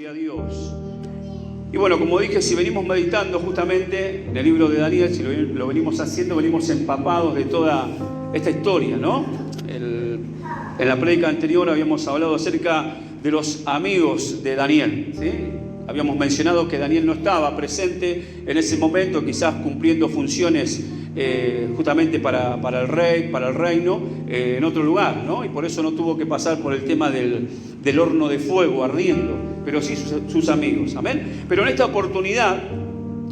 Gloria a Dios. Y bueno, como dije, si venimos meditando justamente en el libro de Daniel, si lo venimos haciendo, venimos empapados de toda esta historia, ¿no? En la prédica anterior habíamos hablado acerca de los amigos de Daniel, ¿sí? Habíamos mencionado que Daniel no estaba presente en ese momento, quizás cumpliendo funciones justamente para el rey, para el reino, en otro lugar, ¿no? Y por eso no tuvo que pasar por el tema del horno de fuego ardiendo, pero sí sus amigos, amén. Pero en esta oportunidad,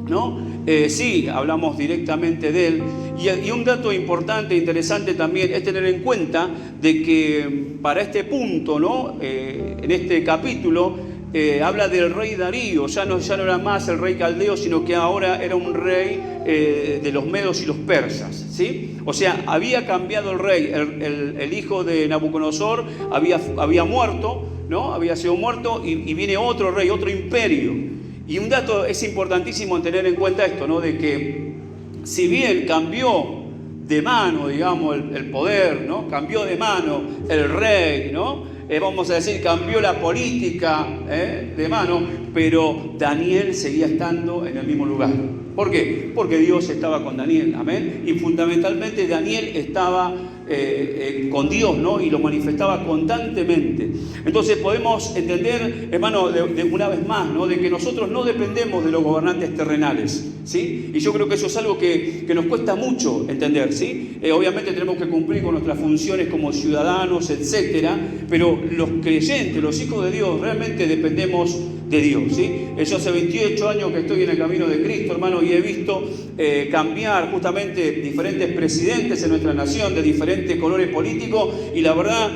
¿no? Sí, hablamos directamente de él. Y un dato importante, interesante también, es tener en cuenta de que para este punto, ¿no? En este capítulo, habla del rey Darío. Ya no era más el rey caldeo, sino que ahora era un rey de los medos y los persas, ¿sí? O sea, había cambiado el rey, el hijo de Nabucodonosor había muerto, ¿no? Había sido muerto y viene otro rey, otro imperio. Y un dato es importantísimo en tener en cuenta esto, ¿no? De que si bien cambió de mano, digamos, el poder, ¿no? Cambió de mano el rey, ¿no? Vamos a decir, cambió la política de mano, pero Daniel seguía estando en el mismo lugar. ¿Por qué? Porque Dios estaba con Daniel, amén. Y fundamentalmente Daniel estaba con Dios, ¿no? Y lo manifestaba constantemente. Entonces podemos entender, hermano, de una vez más, ¿no? De que nosotros no dependemos de los gobernantes terrenales, ¿sí? Y yo creo que eso es algo que nos cuesta mucho entender, ¿sí? Obviamente tenemos que cumplir con nuestras funciones como ciudadanos, etcétera, pero los creyentes, los hijos de Dios, realmente dependemos de Dios, ¿sí? Yo hace 28 años que estoy en el camino de Cristo, hermano, y he visto cambiar justamente diferentes presidentes en nuestra nación, de diferentes colores políticos, y la verdad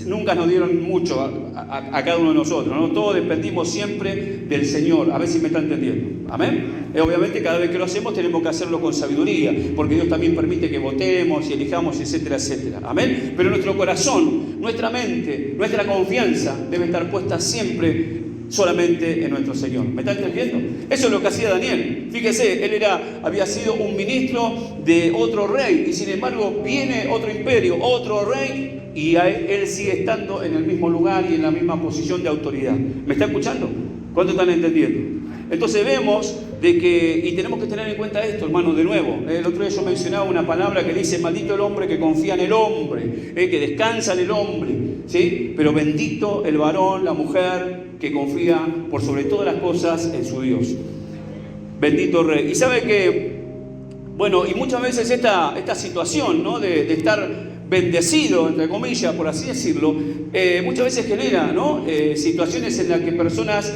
nunca nos dieron mucho a cada uno de nosotros, ¿no? Todos dependimos siempre del Señor. A ver si me está entendiendo, amén. Obviamente cada vez que lo hacemos tenemos que hacerlo con sabiduría, porque Dios también permite que votemos y elijamos, etcétera, etcétera, amén. Pero nuestro corazón, nuestra mente, nuestra confianza debe estar puesta siempre solamente en nuestro Señor. ¿Me está entendiendo? Eso es lo que hacía Daniel. Fíjese, él había sido un ministro de otro rey, y sin embargo viene otro imperio, otro rey, y él sigue estando en el mismo lugar y en la misma posición de autoridad. ¿Me está escuchando? ¿Cuánto están entendiendo? Entonces vemos de que, y tenemos que tener en cuenta esto, hermano, de nuevo. El otro día yo mencionaba una palabra que dice: maldito el hombre que confía en el hombre, que descansa en el hombre, ¿sí? Pero bendito el varón, la mujer, que confía por sobre todas las cosas en su Dios. Bendito Rey. Y sabe que, bueno, y muchas veces esta situación, ¿no? de estar bendecido, entre comillas, por así decirlo, muchas veces genera, ¿no? Situaciones en las que personas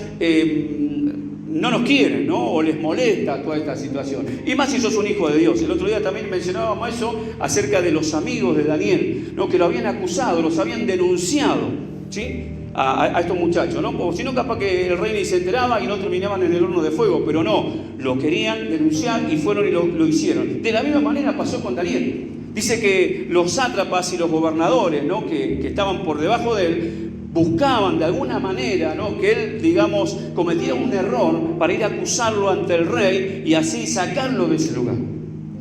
no nos quieren, ¿no? O les molesta toda esta situación. Y más si sos un hijo de Dios. El otro día también mencionábamos eso acerca de los amigos de Daniel, ¿no? Que lo habían acusado, los habían denunciado, ¿sí? A estos muchachos, ¿no? O si no, capaz que el rey ni se enteraba y no terminaban en el horno de fuego, pero no, lo querían denunciar y fueron y lo hicieron. De la misma manera pasó con Daniel. Dice que los sátrapas y los gobernadores, ¿no? que estaban por debajo de él, buscaban de alguna manera, ¿no? que él, digamos, cometiera un error para ir a acusarlo ante el rey y así sacarlo de ese lugar.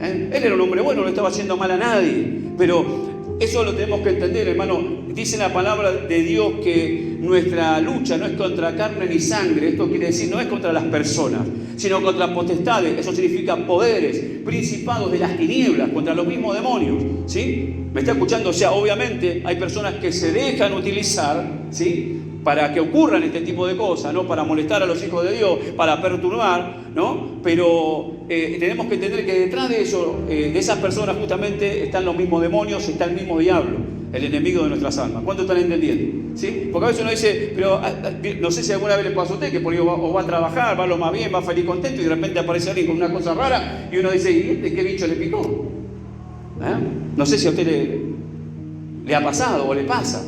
Él era un hombre bueno, no le estaba haciendo mal a nadie, pero eso lo tenemos que entender, hermano. Dice la palabra de Dios que nuestra lucha no es contra carne ni sangre. Esto quiere decir, no es contra las personas, sino contra potestades. Eso significa poderes, principados de las tinieblas, contra los mismos demonios, ¿sí? ¿Me está escuchando? O sea, obviamente hay personas que se dejan utilizar, ¿sí? Para que ocurran este tipo de cosas, ¿no? Para molestar a los hijos de Dios, para perturbar, ¿no? Pero tenemos que entender que detrás de eso, de esas personas justamente están los mismos demonios, está el mismo diablo, el enemigo de nuestras almas. ¿Cuánto están entendiendo? ¿Sí? Porque a veces uno dice, pero no sé si alguna vez le pasó a usted que por ahí o va a trabajar, va lo más bien, va feliz, contento, y de repente aparece alguien con una cosa rara y uno dice, ¿y este qué bicho le picó? No sé si a usted le ha pasado o le pasa.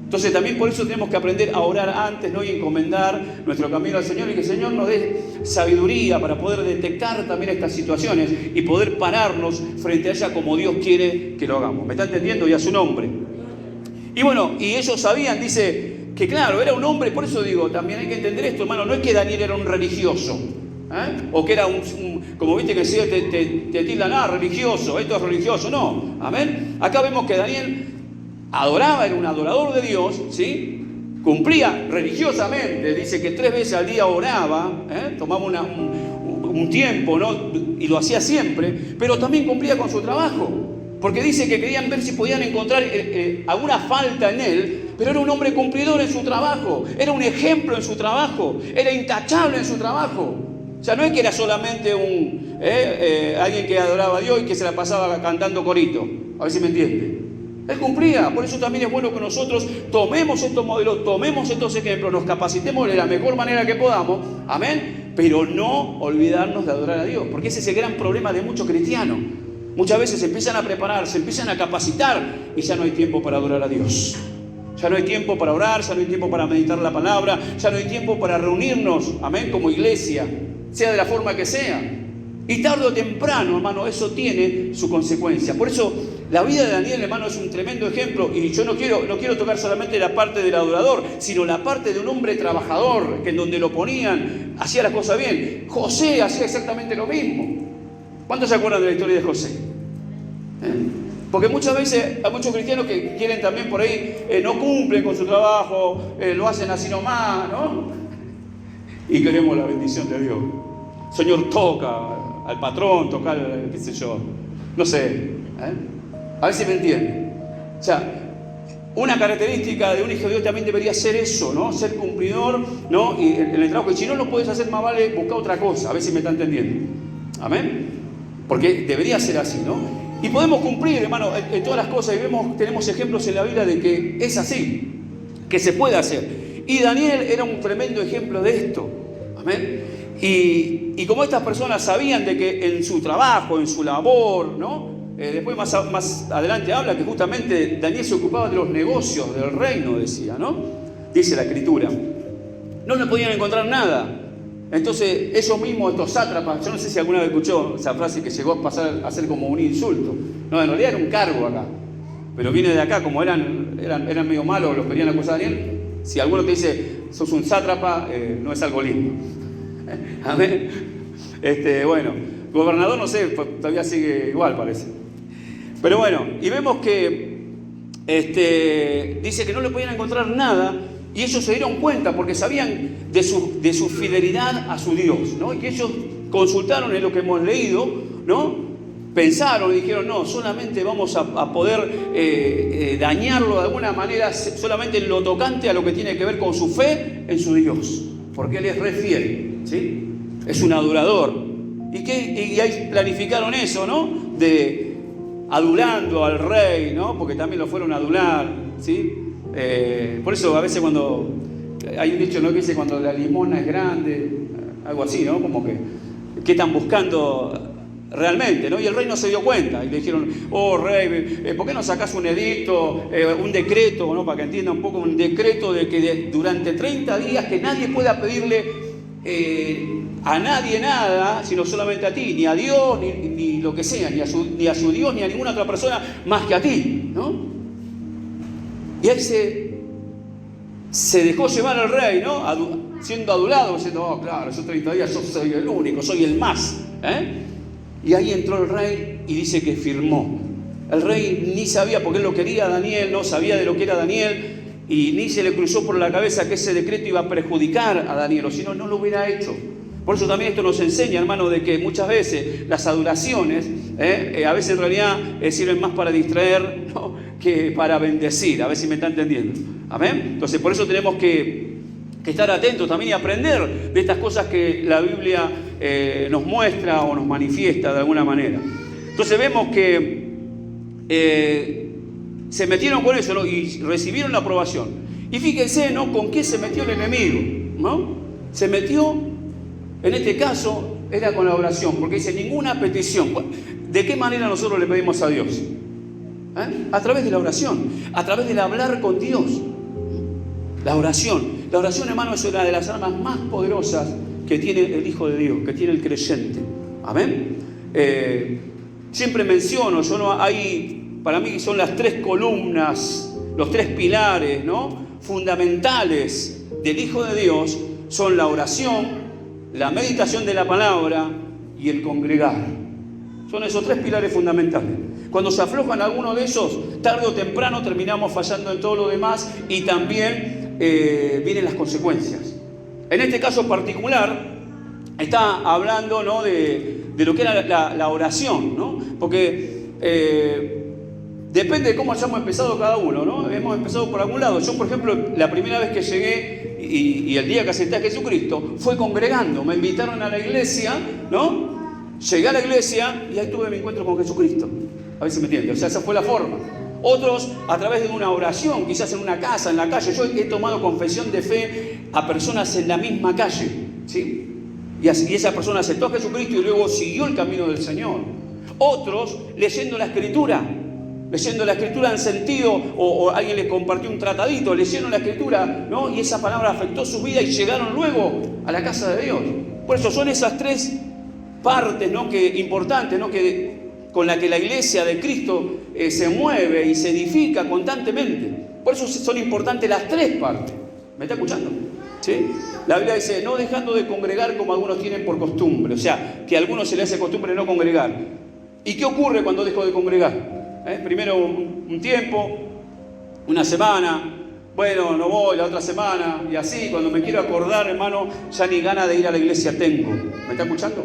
Entonces también por eso tenemos que aprender a orar antes, ¿no? Y encomendar nuestro camino al Señor, y que el Señor nos dé sabiduría para poder detectar también estas situaciones y poder pararnos frente a ella como Dios quiere que lo hagamos. ¿Me está entendiendo? Y a su nombre. Y bueno, y ellos sabían, dice, que claro, era un hombre. Por eso digo, también hay que entender esto, hermano. No es que Daniel era un religioso, o que era como viste que se te tildan, religioso, esto es religioso. No, amén. Acá vemos que Daniel adoraba, era un adorador de Dios, ¿sí? cumplía religiosamente, dice que 3 veces al día oraba, tomaba un tiempo, ¿no? Y lo hacía siempre, pero también cumplía con su trabajo, porque dice que querían ver si podían encontrar alguna falta en él, pero era un hombre cumplidor en su trabajo, era un ejemplo en su trabajo, era intachable en su trabajo. O sea, no es que era solamente alguien que adoraba a Dios y que se la pasaba cantando corito, a ver si me entiende. Él cumplía, por eso también es bueno que nosotros tomemos estos modelos, tomemos estos ejemplos, nos capacitemos de la mejor manera que podamos, amén, pero no olvidarnos de adorar a Dios, porque ese es el gran problema de muchos cristianos. Muchas veces se empiezan a preparar, se empiezan a capacitar y ya no hay tiempo para adorar a Dios. Ya no hay tiempo para orar, ya no hay tiempo para meditar la palabra, ya no hay tiempo para reunirnos, amén, como iglesia, sea de la forma que sea. Y tarde o temprano, hermano, eso tiene su consecuencia. Por eso, la vida de Daniel, hermano, es un tremendo ejemplo. Y yo no quiero tocar solamente la parte del adorador, sino la parte de un hombre trabajador, que en donde lo ponían, hacía las cosas bien. José hacía exactamente lo mismo. ¿Cuántos se acuerdan de la historia de José? Porque muchas veces hay muchos cristianos que quieren también por ahí, no cumplen con su trabajo, lo hacen así nomás, ¿no? Y queremos la bendición de Dios. Señor, toca al patrón, toca, qué sé yo, no sé, a ver si me entienden. O sea, una característica de un hijo de Dios también debería ser eso, ¿no? Ser cumplidor, ¿no? Y en el trabajo, y si no lo puedes hacer, más vale buscar otra cosa, a ver si me está entendiendo. Amén. Porque debería ser así, ¿no? Y podemos cumplir, hermano, en todas las cosas, y tenemos ejemplos en la Biblia de que es así, que se puede hacer. Y Daniel era un tremendo ejemplo de esto. Amén. Y como estas personas sabían de que en su trabajo, en su labor, ¿no? Después más adelante habla que justamente Daniel se ocupaba de los negocios del reino, decía, ¿no? Dice la Escritura. No le podían encontrar nada. Entonces ellos mismos, estos sátrapas, yo no sé si alguna vez escuchó esa frase que llegó a pasar a ser como un insulto. No, en realidad era un cargo acá. Pero viene de acá, como eran medio malos, los querían acusar a Daniel. Si alguno te dice, sos un sátrapa, no es algo lindo. Amén. Bueno, gobernador no sé, todavía sigue igual parece. Pero bueno, y vemos que dice que no le podían encontrar nada y ellos se dieron cuenta porque sabían de su fidelidad a su Dios, ¿no? Y que ellos consultaron en lo que hemos leído, ¿no? Pensaron y dijeron, no, solamente vamos a poder dañarlo de alguna manera, solamente en lo tocante a lo que tiene que ver con su fe en su Dios, porque Él es re fiel, ¿sí? Es un adorador. Y ahí planificaron eso, ¿no? De adulando al rey, ¿no? Porque también lo fueron a adular, ¿sí? Por eso a veces cuando hay un dicho, ¿no? Que dice cuando la limona es grande, algo así, ¿no? Como que ¿qué están buscando realmente, ¿no? Y el rey no se dio cuenta y le dijeron, oh rey, ¿por qué no sacás un edicto, un decreto, ¿no? Para que entienda un poco, un decreto de que durante 30 días que nadie pueda pedirle a nadie nada, sino solamente a ti, ni a Dios, ni lo que sea, ni a su Dios, ni a ninguna otra persona más que a ti, ¿no? Y ahí se dejó llevar al rey, ¿no? Siendo adulado, diciendo, oh claro, esos 30 días yo soy el único, soy el más, Y ahí entró el rey y dice que firmó. El rey ni sabía, porque él lo quería a Daniel, no sabía de lo que era Daniel, y ni se le cruzó por la cabeza que ese decreto iba a perjudicar a Daniel, o si no, no lo hubiera hecho. Por eso también esto nos enseña, hermano, de que muchas veces las adoraciones, a veces en realidad sirven más para distraer, ¿no? que para bendecir. A ver si me está entendiendo. ¿Amén? Entonces, por eso tenemos que estar atentos también y aprender de estas cosas que la Biblia nos muestra o nos manifiesta de alguna manera. Entonces vemos que se metieron con eso, ¿no? Y recibieron la aprobación. Y fíjense, ¿no? Con qué se metió el enemigo, ¿no? Se metió, en este caso, era con la oración, porque dice ninguna petición. ¿De qué manera nosotros le pedimos a Dios? A través de la oración, a través del hablar con Dios. La oración, hermano, es una de las armas más poderosas que tiene el Hijo de Dios, que tiene el creyente. Amén. Siempre menciono, para mí son las 3 columnas, los 3 pilares, ¿no? Fundamentales del Hijo de Dios, son la oración, la meditación de la palabra y el congregar. Son esos 3 pilares fundamentales. Cuando se aflojan alguno de esos, tarde o temprano terminamos fallando en todo lo demás y también vienen las consecuencias. En este caso particular, está hablando, ¿no?, de lo que era la oración, ¿no? Porque depende de cómo hayamos empezado cada uno, ¿no? Hemos empezado por algún lado. Yo, por ejemplo, la primera vez que llegué y el día que acepté a Jesucristo fue congregando. Me invitaron a la iglesia, ¿no? Llegué a la iglesia y ahí tuve mi encuentro con Jesucristo. A ver si me entiende. O sea, esa fue la forma. Otros a través de una oración, quizás en una casa, en la calle. Yo he tomado confesión de fe a personas en la misma calle, ¿sí? Y esa persona aceptó a Jesucristo y luego siguió el camino del Señor. Otros leyendo la Escritura en sentido, o alguien les compartió un tratadito, leyeron la Escritura, ¿no? Y esa palabra afectó su vida y llegaron luego a la casa de Dios. Por eso son esas tres partes, ¿no?, importantes, ¿no?, con la que la iglesia de Cristo se mueve y se edifica constantemente. Por eso son importantes las tres partes. ¿Me está escuchando? ¿Sí? La Biblia dice, no dejando de congregar como algunos tienen por costumbre. O sea, que a algunos se les hace costumbre no congregar. ¿Y qué ocurre cuando dejo de congregar? Primero un tiempo, una semana, bueno, no voy, la otra semana, y así, cuando me quiero acordar, hermano, ya ni ganas de ir a la iglesia tengo. ¿Me está escuchando?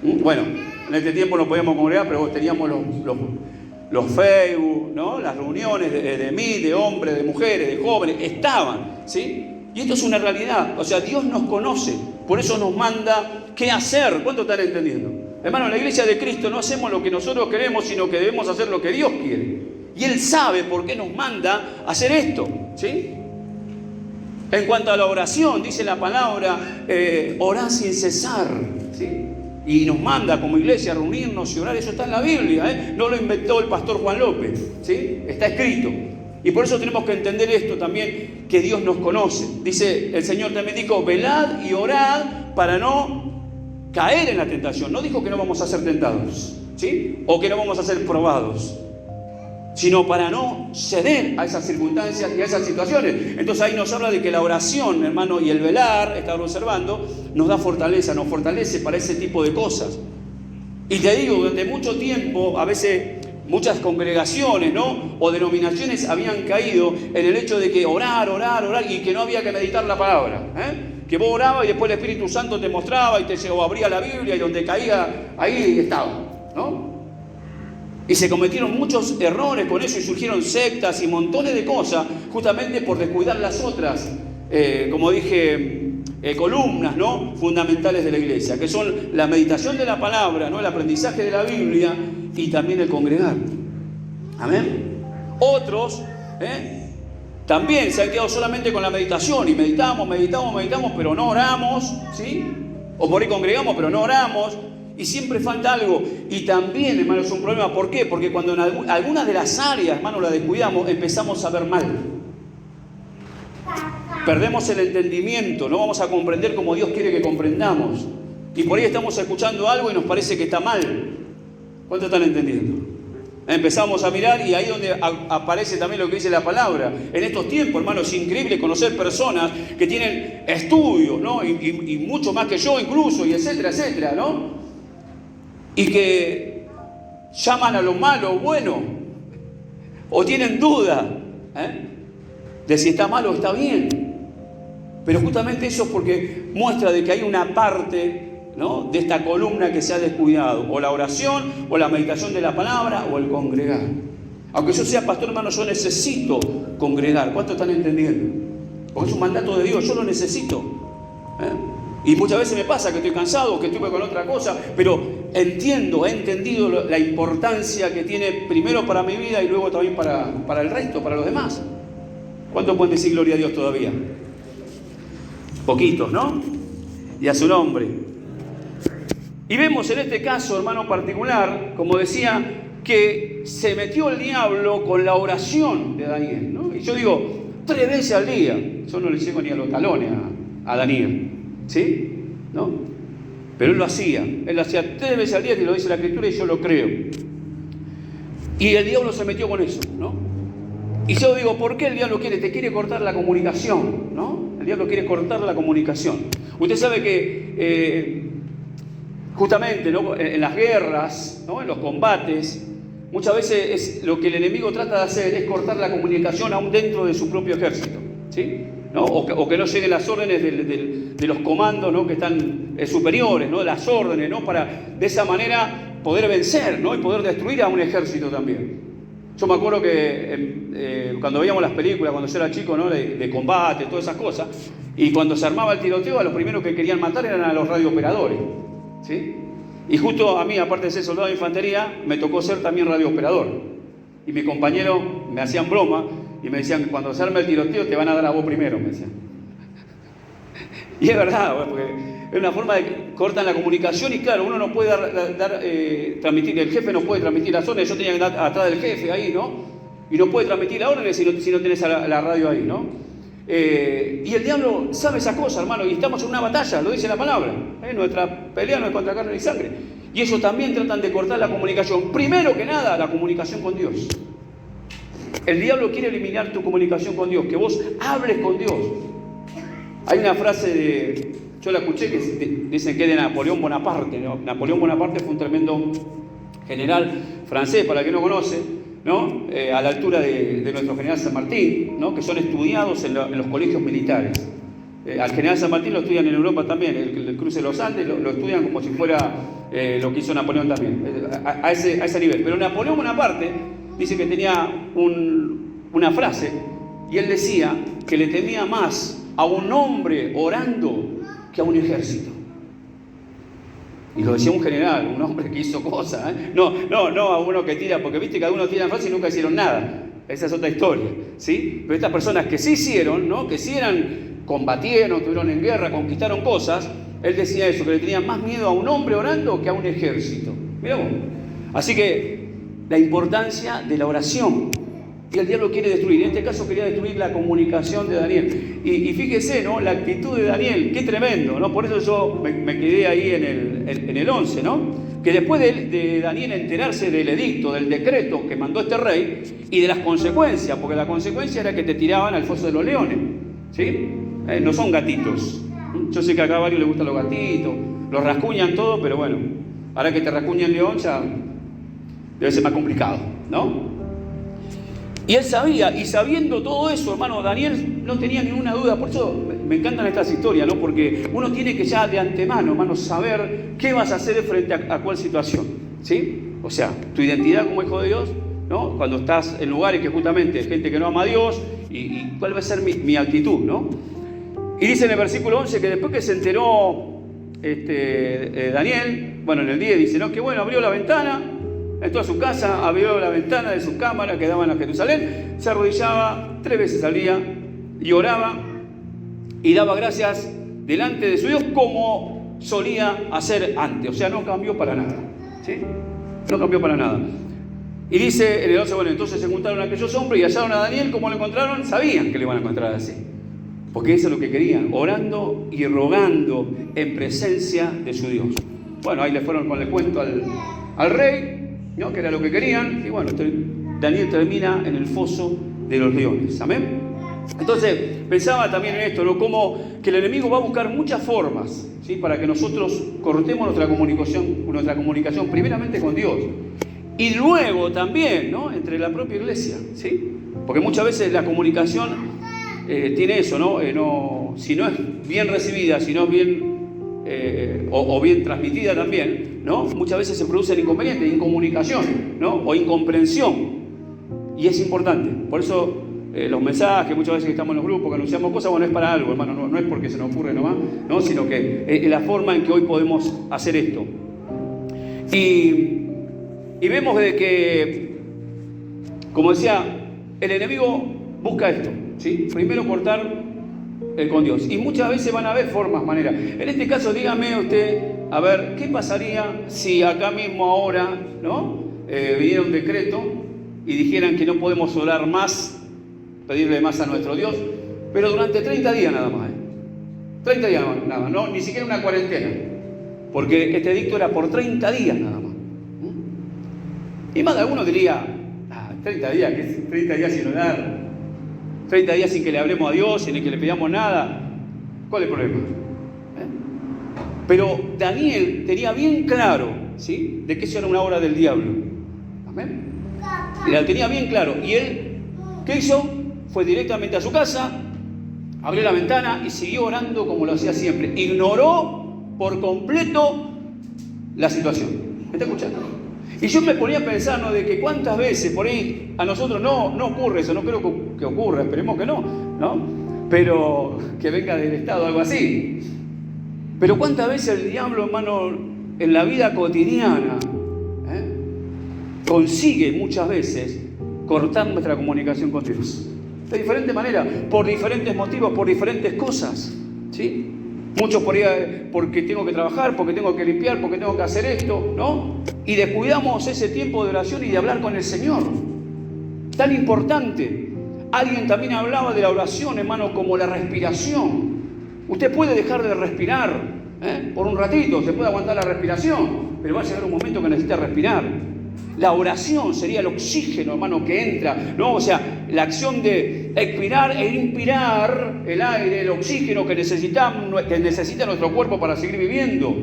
Bueno, en este tiempo no podíamos congregar, pero teníamos los Facebook, ¿no?, las reuniones de mí, de hombres, de mujeres, de jóvenes, estaban, ¿sí? Y esto es una realidad. O sea, Dios nos conoce, por eso nos manda qué hacer. ¿Cuánto están entendiendo? Hermano, en la iglesia de Cristo no hacemos lo que nosotros queremos, sino que debemos hacer lo que Dios quiere. Y Él sabe por qué nos manda hacer esto, ¿sí? En cuanto a la oración, dice la palabra, orá sin cesar, ¿sí? Y nos manda como iglesia a reunirnos y orar. Eso está en la Biblia, ¿eh? No lo inventó el pastor Juan López, ¿sí? Está escrito. Y por eso tenemos que entender esto también, que Dios nos conoce. Dice, el Señor también dijo, velad y orad para no caer en la tentación. No dijo que no vamos a ser tentados, ¿sí?, o que no vamos a ser probados, sino para no ceder a esas circunstancias y a esas situaciones. Entonces ahí nos habla de que la oración, hermano, y el velar, estar observando, nos da fortaleza, nos fortalece para ese tipo de cosas. Y te digo, durante mucho tiempo, a veces muchas congregaciones, ¿no?, o denominaciones habían caído en el hecho de que orar, y que no había que meditar la palabra, que vos orabas y después el Espíritu Santo te mostraba y o abría la Biblia y donde caía, ahí estaba, ¿no? Y se cometieron muchos errores con eso y surgieron sectas y montones de cosas justamente por descuidar las otras, como dije, columnas, ¿no?, fundamentales de la iglesia, que son la meditación de la palabra, ¿no?, el aprendizaje de la Biblia y también el congregar. Amén. Otros también se han quedado solamente con la meditación y meditamos, pero no oramos, ¿sí? O por ahí congregamos, pero no oramos. Y siempre falta algo. Y también, hermano, es un problema. ¿Por qué? Porque cuando en algunas de las áreas, hermano, la descuidamos, empezamos a ver mal. Perdemos el entendimiento, no vamos a comprender como Dios quiere que comprendamos. Y por ahí estamos escuchando algo y nos parece que está mal. ¿Cuánto están entendiendo? Empezamos a mirar y ahí es donde aparece también lo que dice la palabra. En estos tiempos, hermano, es increíble conocer personas que tienen estudios, ¿no? Y mucho más que yo incluso, y etcétera, etcétera, ¿no? Y que llaman a lo malo bueno, o tienen duda de si está mal o está bien. Pero justamente eso es porque muestra de que hay una parte, ¿no?, de esta columna que se ha descuidado, o la oración, o la meditación de la palabra, o el congregar. Aunque yo sea pastor, hermano, yo necesito congregar. ¿Cuánto están entendiendo? Porque es un mandato de Dios, yo lo necesito. Y muchas veces me pasa que estoy cansado, que estuve con otra cosa, pero he entendido la importancia que tiene primero para mi vida y luego también para el resto, para los demás. ¿Cuántos pueden decir gloria a Dios todavía? Poquitos, ¿no? Y a su nombre. Y vemos en este caso, hermano particular, como decía, que se metió el diablo con la oración de Daniel, ¿no? Y yo digo, 3 veces al día. Yo no le llego ni a los talones a Daniel, ¿sí? ¿No? Pero él lo hacía 3 veces al día, que lo dice la Escritura, y yo lo creo. Y el diablo se metió con eso, ¿no? Y yo digo, ¿por qué el diablo te quiere cortar la comunicación, ¿no? El diablo quiere cortar la comunicación. Usted sabe que justamente, ¿no?, en las guerras, ¿no?, en los combates, muchas veces lo que el enemigo trata de hacer es cortar la comunicación aún dentro de su propio ejército, ¿sí? ¿no? O que no lleguen las órdenes de los comandos, ¿no? Que están superiores, ¿no? Las órdenes, ¿no? Para de esa manera poder vencer, ¿no? Y poder destruir a un ejército también. Yo me acuerdo que cuando veíamos las películas, cuando yo era chico, ¿no? De combate, todas esas cosas, y cuando se armaba el tiroteo, a los primeros que querían matar eran a los radiooperadores, ¿sí? Y justo a mí, aparte de ser soldado de infantería, me tocó ser también radiooperador. Y mis compañeros me hacían broma y me decían, cuando se arme el tiroteo te van a dar a vos primero, me decían. Y es verdad, porque es una forma de que cortan la comunicación y claro, uno no puede transmitir, el jefe no puede transmitir las órdenes, yo tenía que estar atrás del jefe ahí, ¿no? Y no puede transmitir las órdenes si no tenés la radio ahí, ¿no? Y el diablo sabe esas cosas, hermano, y estamos en una batalla, lo dice la palabra. Nuestra pelea no es contra carne ni sangre. Y ellos también tratan de cortar la comunicación. Primero que nada, la comunicación con Dios. El diablo quiere eliminar tu comunicación con Dios, que vos hables con Dios. Hay una frase yo la escuché, que dicen que es de Napoleón Bonaparte, ¿no? Napoleón Bonaparte fue un tremendo general francés, para el que no conoce, ¿no? A la altura de nuestro general San Martín, ¿no? Que son estudiados en los colegios militares. Al general San Martín lo estudian en Europa también, el cruce de los Andes lo estudian como si fuera lo que hizo Napoleón también, a ese nivel. Pero Napoleón Bonaparte dice que tenía una frase, y él decía que le temía más a un hombre orando que a un ejército. Y lo decía un general, un hombre que hizo cosas, ¿eh? No a uno que tira, porque viste que algunos tiran frases y nunca hicieron nada. Esa es otra historia, ¿sí? Pero estas personas que sí hicieron, ¿no? Que sí combatieron, estuvieron en guerra, conquistaron cosas, él decía eso, que le tenía más miedo a un hombre orando que a un ejército. Mirá vos. Así que la importancia de la oración. Y el diablo quiere destruir. En este caso quería destruir la comunicación de Daniel. Y fíjese, ¿no? La actitud de Daniel, qué tremendo, ¿no? Por eso yo me quedé ahí en el 11, ¿no? Que después de Daniel enterarse del edicto, del decreto que mandó este rey y de las consecuencias, porque la consecuencia era que te tiraban al foso de los leones, ¿sí? No son gatitos. Yo sé que acá a varios les gustan los gatitos, los rascuñan todo, pero bueno, ahora que te rascuñan león ya debe ser más complicado, ¿no? Y él sabía, y sabiendo todo eso, hermano, Daniel no tenía ninguna duda. Por eso me encantan estas historias, ¿no? Porque uno tiene que ya de antemano, hermano, saber qué vas a hacer frente a cuál situación, ¿sí? O sea, tu identidad como hijo de Dios, ¿no? Cuando estás en lugares que justamente hay gente que no ama a Dios, y cuál va a ser mi actitud, ¿no? Y dice en el versículo 11 que después que se enteró Daniel, bueno, en el 10 dice, ¿no? Que bueno, abrió la ventana, entró a su casa, abrió la ventana de su cámara que daba en Jerusalén, se arrodillaba 3 veces al día y oraba y daba gracias delante de su Dios como solía hacer antes. O sea, no cambió para nada, ¿sí? No cambió para nada. Y dice en el 11, bueno, entonces se juntaron aquellos hombres y hallaron a Daniel. ¿Cómo lo encontraron? Sabían que lo iban a encontrar así, porque eso es lo que querían, orando y rogando en presencia de su Dios. Bueno, ahí le fueron con el cuento al rey, ¿no? Que era lo que querían, y bueno, Daniel termina en el foso de los leones, ¿amén? Entonces, pensaba también en esto, ¿no? Como que el enemigo va a buscar muchas formas, ¿sí? Para que nosotros cortemos nuestra comunicación primeramente con Dios, y luego también, ¿no? Entre la propia iglesia, ¿sí? Porque muchas veces la comunicación tiene eso, ¿no? Si no es bien recibida, si no es bien o bien transmitida también, ¿no? Muchas veces se producen inconvenientes, incomunicación, ¿no? O incomprensión. Y es importante. Por eso los mensajes, muchas veces que estamos en los grupos, que anunciamos cosas, bueno, es para algo, hermano, no es porque se nos ocurre nomás, ¿no? Sino que es la forma en que hoy podemos hacer esto. Y vemos de que, como decía, el enemigo busca esto, ¿sí? Primero cortar con Dios. Y muchas veces van a haber formas, maneras. En este caso, dígame usted, a ver, ¿qué pasaría si acá mismo ahora, ¿no? Viniera un decreto y dijeran que no podemos orar más, pedirle más a nuestro Dios, pero durante 30 días nada más, 30 días nada más, no, ni siquiera una cuarentena, porque este edicto era por 30 días nada más. Y más de alguno diría, 30 días, ¿qué es 30 días sin orar? 30 días sin que le hablemos a Dios, sin que le pidamos nada. ¿Cuál es el problema? Pero Daniel tenía bien claro, ¿sí? De que eso era una obra del diablo. ¿Amén? Y la tenía bien claro. Y él, ¿qué hizo? Fue directamente a su casa, abrió la ventana y siguió orando como lo hacía siempre. Ignoró por completo la situación. ¿Me está escuchando? Y yo me ponía a pensar, ¿no?, de que cuántas veces por ahí a nosotros no ocurre eso, no creo que ocurra, esperemos que no, pero que venga del Estado algo así. Pero cuántas veces el diablo, hermano, en la vida cotidiana, consigue muchas veces cortar nuestra comunicación con Dios. De diferente manera, por diferentes motivos, por diferentes cosas, ¿sí? Muchos por ahí, porque tengo que trabajar, porque tengo que limpiar, porque tengo que hacer esto, ¿no? Y descuidamos ese tiempo de oración y de hablar con el Señor. Tan importante. Alguien también hablaba de la oración, hermano, como la respiración. Usted puede dejar de respirar, por un ratito, se puede aguantar la respiración, pero va a llegar un momento que necesita respirar. La oración sería el oxígeno, hermano, que entra, ¿no? O sea, la acción de expirar e inspirar el aire, el oxígeno que necesita nuestro cuerpo para seguir viviendo.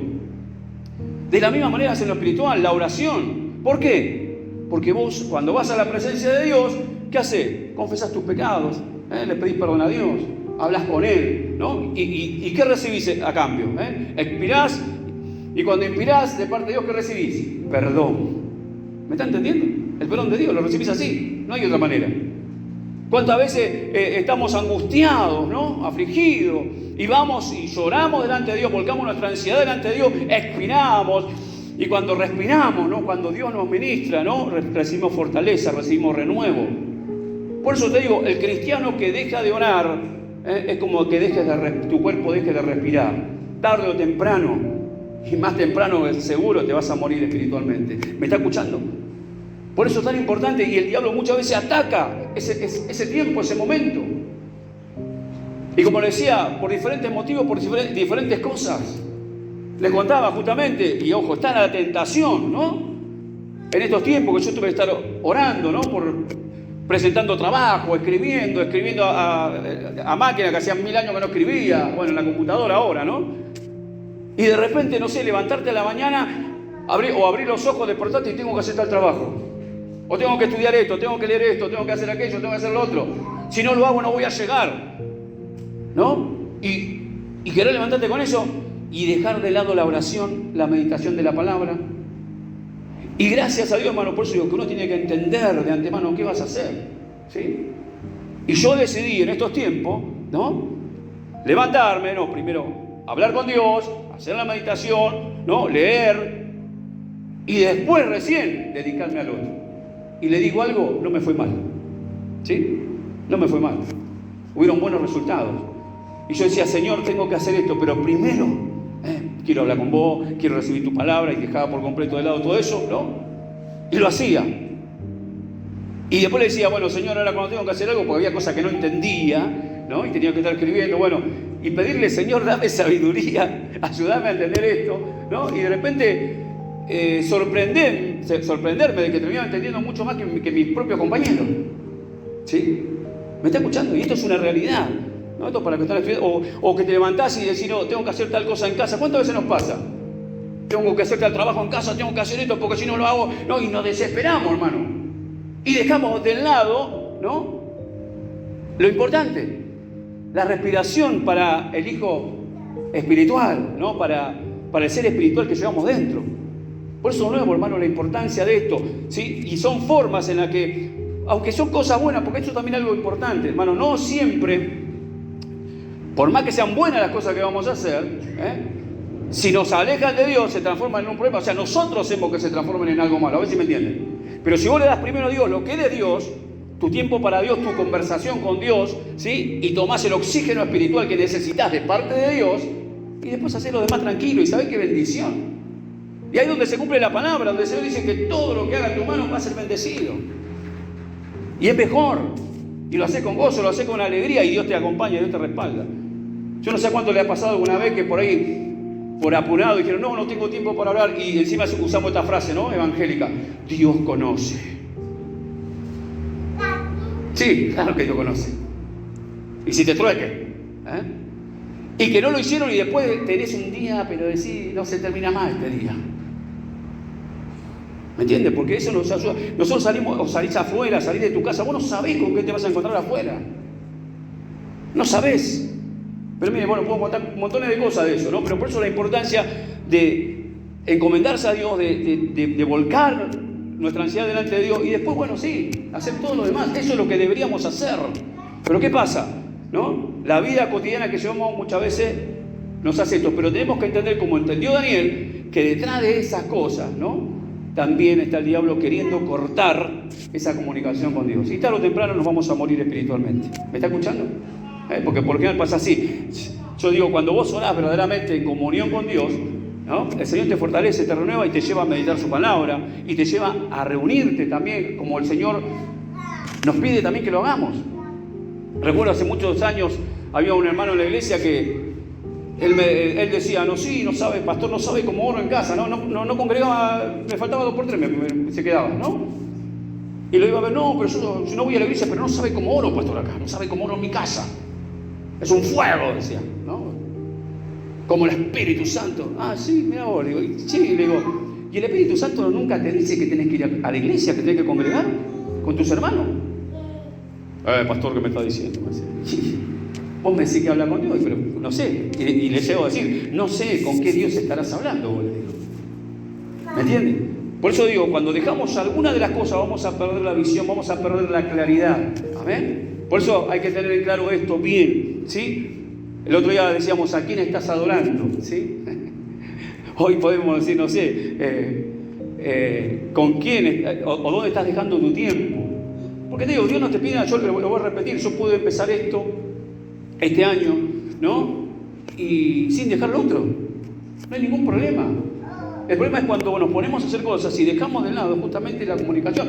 De la misma manera es en lo espiritual, la oración. ¿Por qué? Porque vos, cuando vas a la presencia de Dios, ¿qué haces? Confesás tus pecados, le pedís perdón a Dios, hablas con Él, ¿no? ¿Y qué recibís a cambio? Expirás, y cuando inspirás de parte de Dios, ¿qué recibís? Perdón. ¿Me está entendiendo? El perdón de Dios lo recibís así, no hay otra manera. ¿Cuántas veces estamos angustiados, ¿no? Afligidos, y vamos y lloramos delante de Dios, volcamos nuestra ansiedad delante de Dios, expiramos, y cuando respiramos, ¿no?, cuando Dios nos ministra, ¿no?, recibimos fortaleza, recibimos renuevo. Por eso te digo, el cristiano que deja de orar es como que tu cuerpo deje de respirar. Tarde o temprano, y más temprano seguro te vas a morir espiritualmente. ¿Me está escuchando? Por eso es tan importante, y el diablo muchas veces ataca ese tiempo, ese momento. Y como le decía, por diferentes motivos, por diferentes cosas. Les contaba justamente, y ojo, está la tentación, ¿no? En estos tiempos que yo tuve que estar orando, ¿no?, presentando trabajo, escribiendo a máquina, que hacían 1000 años que no escribía, bueno, en la computadora ahora, ¿no? Y de repente, no sé, levantarte a la mañana, abrir los ojos, despertarte y tengo que hacer tal trabajo. O tengo que estudiar esto, tengo que leer esto, tengo que hacer aquello, tengo que hacer lo otro. Si no lo hago, no voy a llegar, ¿no? Y querer levantarte con eso y dejar de lado la oración, la meditación de la palabra. Y gracias a Dios, hermano, por eso digo que uno tiene que entender de antemano qué vas a hacer, ¿sí? Y yo decidí en estos tiempos, ¿no?, levantarme, ¿no?, primero hablar con Dios, hacer la meditación, ¿no?, leer, y después recién dedicarme al otro. Y le digo algo, no me fue mal, ¿sí? No me fue mal. Hubieron buenos resultados. Y yo decía, Señor, tengo que hacer esto, pero primero quiero hablar con vos, quiero recibir tu palabra, y dejaba por completo de lado todo eso, ¿no? Y lo hacía. Y después le decía, bueno, Señor, ahora cuando tengo que hacer algo, porque había cosas que no entendía, ¿no? Y tenía que estar escribiendo, bueno, y pedirle, Señor, dame sabiduría, ayúdame a entender esto, ¿no? Y de repente sorprenderme de que terminaba entendiendo mucho más que mis propios compañeros, ¿sí? ¿Me está escuchando? Y esto es una realidad, ¿no? Esto para que están estudiando, o que te levantás y decís, no, tengo que hacer tal cosa en casa. ¿Cuántas veces nos pasa? Tengo que hacer tal trabajo en casa, tengo que hacer esto, porque si no lo hago, no, y nos desesperamos, hermano. Y dejamos de lado, ¿no?, lo importante, la respiración para el hijo espiritual, ¿no?, para el ser espiritual que llevamos dentro. Por eso, de nuevo, hermano, la importancia de esto, ¿sí? Y son formas en las que, aunque son cosas buenas, porque esto también es algo importante, hermano, no siempre, por más que sean buenas las cosas que vamos a hacer, si nos alejan de Dios, se transforman en un problema. O sea, nosotros hacemos que se transformen en algo malo. A ver si me entienden. Pero si vos le das primero a Dios lo que es de Dios, tu tiempo para Dios, tu conversación con Dios, ¿sí?, y tomás el oxígeno espiritual que necesitas de parte de Dios, y después haces lo demás tranquilo, y sabés qué bendición. Y ahí es donde se cumple la palabra, donde el Señor dice que todo lo que haga en tu mano va a ser bendecido. Y es mejor. Y lo haces con gozo, lo haces con alegría, y Dios te acompaña, Dios te respalda. Yo no sé cuánto le ha pasado alguna vez que por ahí, por apurado, dijeron, no tengo tiempo para hablar, y encima usamos esta frase, ¿no?, evangélica: Dios conoce. Sí, claro que Dios conoce. Y si te trueque, y que no lo hicieron, y después tenés un día, pero decís, no se termina más este día. ¿Me entiendes? Porque eso nos ayuda. Nosotros salimos, o salís afuera, salís de tu casa, vos no sabés con qué te vas a encontrar afuera. No sabés. Pero mire, bueno, puedo contar montones de cosas de eso, ¿no? Pero por eso la importancia de encomendarse a Dios, de volcar nuestra ansiedad delante de Dios y después, bueno, sí, hacer todo lo demás. Eso es lo que deberíamos hacer. Pero ¿qué pasa? ¿No? La vida cotidiana que llevamos muchas veces nos hace esto, pero tenemos que entender, como entendió Daniel, que detrás de esas cosas, ¿no?, también está el diablo queriendo cortar esa comunicación con Dios. Y tarde o temprano nos vamos a morir espiritualmente. ¿Me está escuchando? Porque por lo general pasa así. Yo digo, cuando vos orás verdaderamente en comunión con Dios, ¿no?, el Señor te fortalece, te renueva y te lleva a meditar su palabra y te lleva a reunirte también, como el Señor nos pide también que lo hagamos. Recuerdo hace muchos años había un hermano en la iglesia que él decía, no sabe, pastor, no sabe cómo oro en casa, no congregaba, me faltaba 2 por 3, se quedaba, ¿no? Y lo iba a ver, no, pero yo no voy a la iglesia, pero no sabe cómo oro, pastor, acá, no sabe cómo oro en mi casa. Es un fuego, decía, ¿no? Como el Espíritu Santo. Ah, sí, mira vos, le digo, sí, le digo, ¿y el Espíritu Santo nunca te dice que tenés que ir a la iglesia, que tenés que congregar con tus hermanos? Pastor, ¿qué me está diciendo? Me decía, vos me decís que habla con Dios, pero no sé. Y le llego a decir, no sé con qué Dios estarás hablando, vos le digo. ¿Me entiendes? Por eso digo, cuando dejamos alguna de las cosas, vamos a perder la visión, vamos a perder la claridad. ¿Amén? Por eso hay que tener en claro esto bien, ¿sí? El otro día decíamos, ¿a quién estás adorando? ¿Sí? Hoy podemos decir, no sé, ¿con quién o dónde estás dejando tu tiempo? Porque te digo, Dios no te pide nada, yo lo voy a repetir, yo pude empezar esto este año, ¿no? Y sin dejar lo otro. No hay ningún problema. El problema es cuando nos ponemos a hacer cosas y dejamos de lado justamente la comunicación.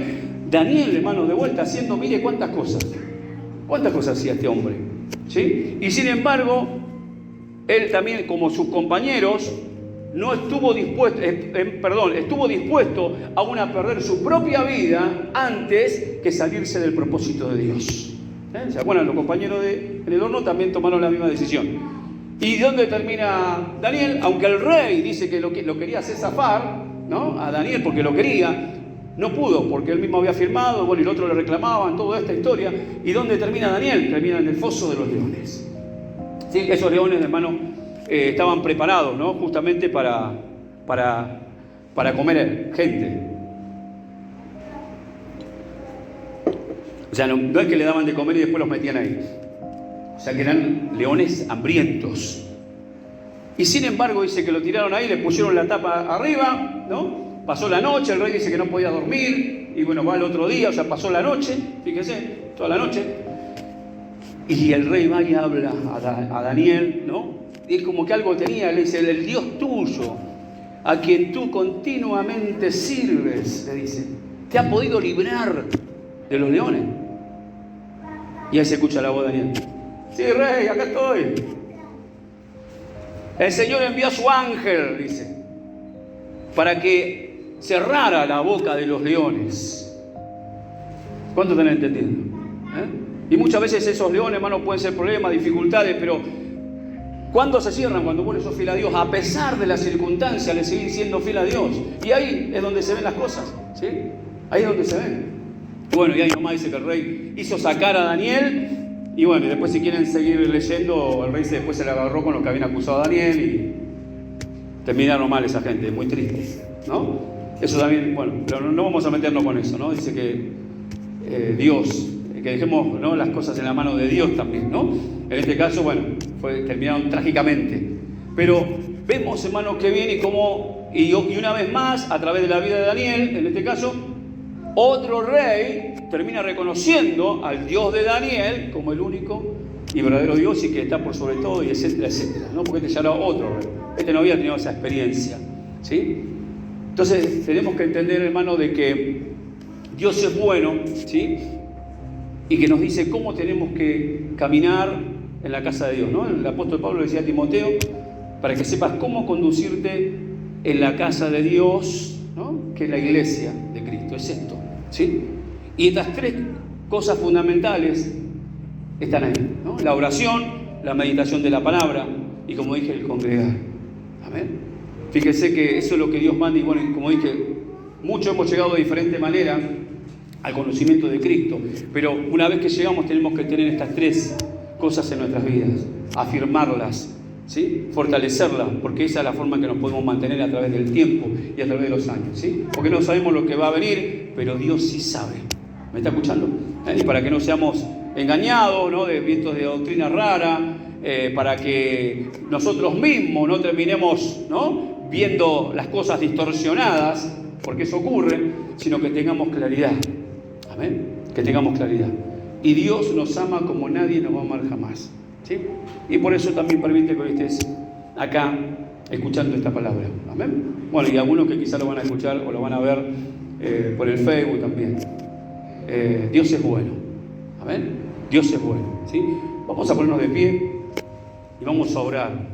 Daniel, hermano, de vuelta haciendo, mire cuántas cosas. ¿Cuántas cosas hacía este hombre? ¿Sí? Y sin embargo, él también, como sus compañeros, no estuvo dispuesto, estuvo dispuesto aún a perder su propia vida antes que salirse del propósito de Dios. ¿Se acuerdan? Los compañeros en el horno también tomaron la misma decisión. ¿Y dónde termina Daniel? Aunque el rey dice que lo quería hacer zafar, ¿no?, a Daniel porque lo quería, no pudo, porque él mismo había firmado, bueno, y el otro le reclamaban, toda esta historia. ¿Y dónde termina Daniel? Termina en el foso de los leones. ¿Sí? Esos leones, hermano, estaban preparados, ¿no?, justamente para comer gente. O sea, no es que le daban de comer y después los metían ahí. O sea, que eran leones hambrientos. Y sin embargo, dice que lo tiraron ahí, le pusieron la tapa arriba, ¿no? Pasó la noche, el rey dice que no podía dormir. Y bueno, va el otro día, o sea, pasó la noche, fíjese, toda la noche. Y el rey va y habla a Daniel, ¿no? Y es como que algo tenía, le dice, el Dios tuyo, a quien tú continuamente sirves, le dice, te ha podido librar de los leones. Y ahí se escucha la voz de Daniel. Sí, rey, acá estoy. El Señor envió a su ángel, dice, para que cerrara la boca de los leones. ¿Cuánto están entendiendo? Y muchas veces esos leones, hermano, pueden ser problemas, dificultades, pero ¿cuándo se cierran? Cuando vos le sos fiel a Dios. A pesar de las circunstancias, le seguís siendo fiel a Dios. Y ahí es donde se ven las cosas, ¿sí? Ahí es donde se ven. Bueno, y ahí nomás dice que el rey hizo sacar a Daniel. Y bueno, y después si quieren seguir leyendo, el rey después se le agarró con los que habían acusado a Daniel y terminaron mal esa gente, muy triste, ¿no? Eso también, bueno, pero no vamos a meternos con eso, ¿no? Dice que Dios, que dejemos, ¿no?, las cosas en la mano de Dios también, ¿no? En este caso, bueno, terminaron trágicamente. Pero vemos, hermanos, que bien y una vez más, a través de la vida de Daniel, en este caso, otro rey termina reconociendo al Dios de Daniel como el único y verdadero Dios y que está por sobre todo, y etcétera, etcétera, ¿no? Porque este ya era otro rey. Este no había tenido esa experiencia, ¿sí? Entonces tenemos que entender, hermano, de que Dios es bueno, ¿sí? Y que nos dice cómo tenemos que caminar en la casa de Dios, ¿no? El apóstol Pablo le decía a Timoteo, para que sepas cómo conducirte en la casa de Dios, ¿no?, que es la iglesia de Cristo, es esto, ¿sí? Y estas 3 cosas fundamentales están ahí, ¿no? La oración, la meditación de la palabra y, como dije, el congregar. Amén. Fíjese que eso es lo que Dios manda y, bueno, como dije, muchos hemos llegado de diferente manera al conocimiento de Cristo, pero una vez que llegamos tenemos que tener estas 3 cosas en nuestras vidas. afirmarlas, ¿sí? Fortalecerlas, porque esa es la forma en que nos podemos mantener a través del tiempo y a través de los años, ¿sí? Porque no sabemos lo que va a venir, pero Dios sí sabe. ¿Me está escuchando? Y para que no seamos engañados, ¿no?, de vientos de doctrina rara, para que nosotros mismos no terminemos, ¿no?, viendo las cosas distorsionadas, porque eso ocurre, sino que tengamos claridad. Amén. Que tengamos claridad. Y Dios nos ama como nadie nos va a amar jamás, ¿sí? Y por eso también permite que hoy estés acá escuchando esta palabra. Amén. Bueno, y algunos que quizás lo van a escuchar o lo van a ver por el Facebook también. Dios es bueno. Amén. Dios es bueno, ¿sí? Vamos a ponernos de pie y vamos a orar.